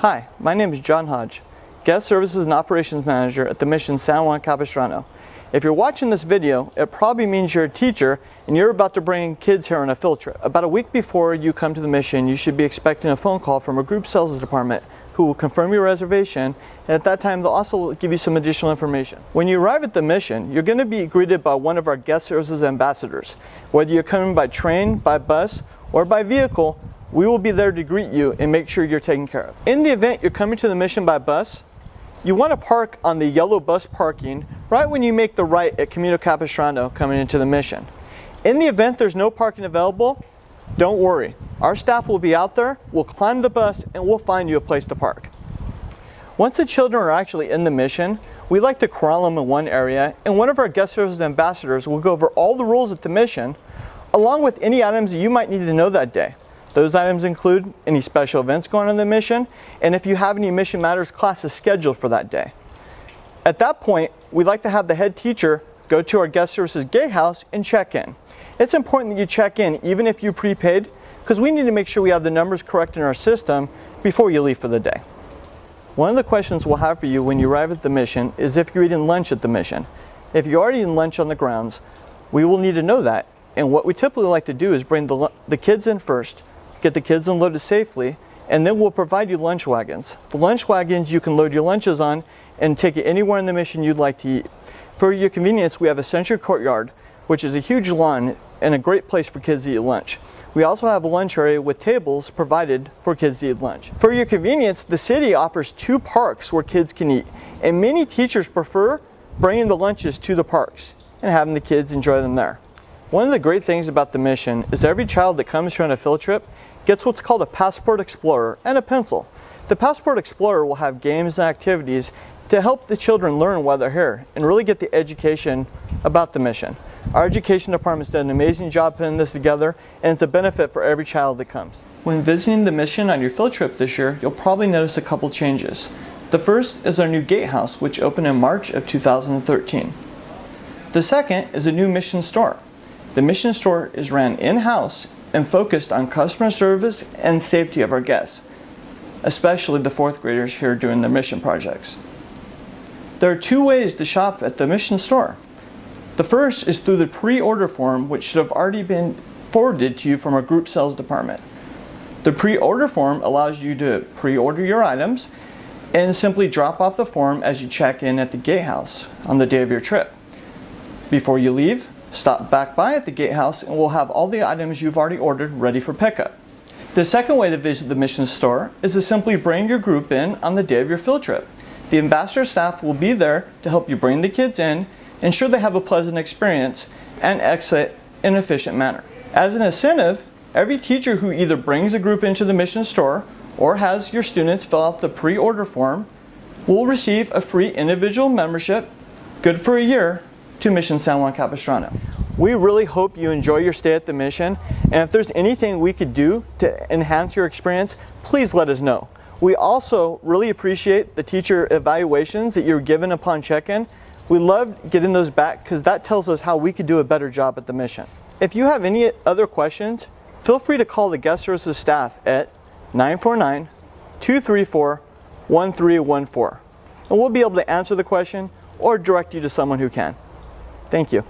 Hi, my name is John Hodge, Guest Services and Operations Manager at the Mission San Juan Capistrano. If you're watching this video, it probably means you're a teacher and you're about to bring kids here on a field trip. About a week before you come to the mission, you should be expecting a phone call from a group sales department who will confirm your reservation, and at that time they'll also give you some additional information. When you arrive at the mission, you're going to be greeted by one of our guest services ambassadors. Whether you're coming by train, by bus, or by vehicle, we will be there to greet you and make sure you're taken care of. In the event you're coming to the mission by bus, you want to park on the yellow bus parking right when you make the right at Camino Capistrano coming into the mission. In the event there's no parking available, don't worry. Our staff will be out there, we'll climb the bus, and we'll find you a place to park. Once the children are actually in the mission, we like to corral them in one area, and one of our guest services ambassadors will go over all the rules at the mission, along with any items that you might need to know that day. Those items include any special events going on in the mission, and if you have any Mission Matters classes scheduled for that day. At that point, we'd like to have the head teacher go to our guest services gatehouse and check in. It's important that you check in even if you prepaid, because we need to make sure we have the numbers correct in our system before you leave for the day. One of the questions we'll have for you when you arrive at the mission is if you're eating lunch at the mission. If you're already eating lunch on the grounds, we will need to know that, and what we typically like to do is bring the kids in first, get the kids unloaded safely, and then we'll provide you lunch wagons. The lunch wagons you can load your lunches on and take it anywhere in the mission you'd like to eat. For your convenience, we have a central courtyard, which is a huge lawn and a great place for kids to eat lunch. We also have a lunch area with tables provided for kids to eat lunch. For your convenience, the city offers 2 parks where kids can eat, and many teachers prefer bringing the lunches to the parks and having the kids enjoy them there. One of the great things about the mission is every child that comes here on a field trip gets what's called a Passport Explorer and a pencil. The Passport Explorer will have games and activities to help the children learn while they're here and really get the education about the mission. Our education department's done an amazing job putting this together, and it's a benefit for every child that comes. When visiting the mission on your field trip this year, you'll probably notice a couple changes. The first is our new gatehouse, which opened in March of 2013. The second is a new mission store. The mission store is ran in-house and focused on customer service and safety of our guests, especially the 4th graders here doing their mission projects. There are 2 ways to shop at the mission store. The first is through the pre-order form, which should have already been forwarded to you from our group sales department. The pre-order form allows you to pre-order your items and simply drop off the form as you check in at the gatehouse on the day of your trip. Before you leave, stop back by at the gatehouse and we'll have all the items you've already ordered ready for pickup. The second way to visit the mission store is to simply bring your group in on the day of your field trip. The ambassador staff will be there to help you bring the kids in, ensure they have a pleasant experience, and exit in an efficient manner. As an incentive, every teacher who either brings a group into the mission store or has your students fill out the pre-order form will receive a free individual membership, good for a year, to Mission San Juan Capistrano. We really hope you enjoy your stay at the mission, and if there's anything we could do to enhance your experience, please let us know. We also really appreciate the teacher evaluations that you're given upon check-in. We love getting those back because that tells us how we could do a better job at the mission. If you have any other questions, feel free to call the guest services staff at 949-234-1314, and we'll be able to answer the question or direct you to someone who can. Thank you.